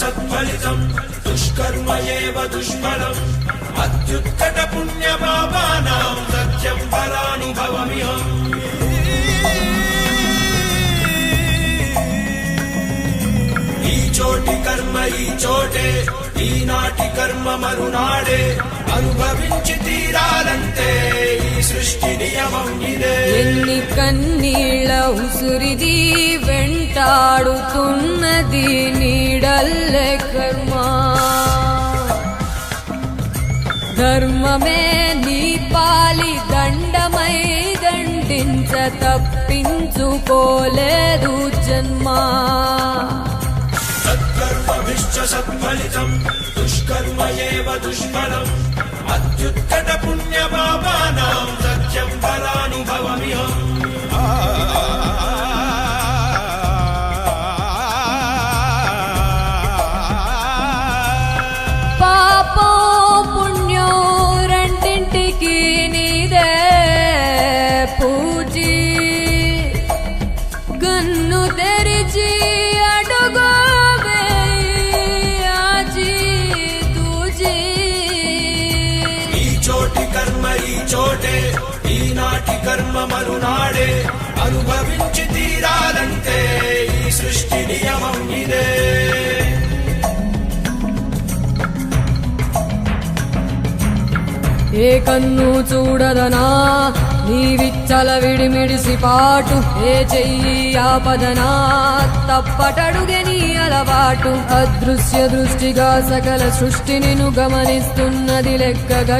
సత్ఫలితం దుష్కర్మ ఏవ దుష్ఫలం అత్యుత్కట పుణ్య పాపానాం సత్యం ఫలానుభవమిహం. ఈ చోటి కర్మ ఈ చోటే, ఈనాటి కర్మ మరునాడే, అనుభవించి తీరాలంటే ఈ సృష్టి నియమం ఇదే. ఎన్ని కన్నీళ్ళ ఉసురిది వెంటాడుతున్నది నీడల్లే కర్మ. ధర్మమే నీ పాలి దండమై దండించ తప్పించుకోలేదు జన్మ. సత్కర్మభిశ్చ సత్ఫలితం దుష్కర్మ ఏవ దుష్ఫలం అత్యుత్కట పుణ్య పాపానాం సత్యం ఫలానుభవమిహం. పాపం పుణ్యం రెండింటికి నీదే పూజీ. గన్ను తెరిచి అడుగు కర్మ ఈ చోటే, ఈనాటి కర్మ మరునాడే, అనుభవించి తీరాలంటే ఈ సృష్టి నియమం ఇదే. ఏ కన్ను చూడదనా నీ విచ్చల విడిమిడిసి పాటు, ఏ చెయ్యి ఆపదనా తప్పటడుగే నీ అలవాటు. అదృశ్య దృష్టిగా సకల సృష్టిని గమనిస్తున్నది లెక్కగా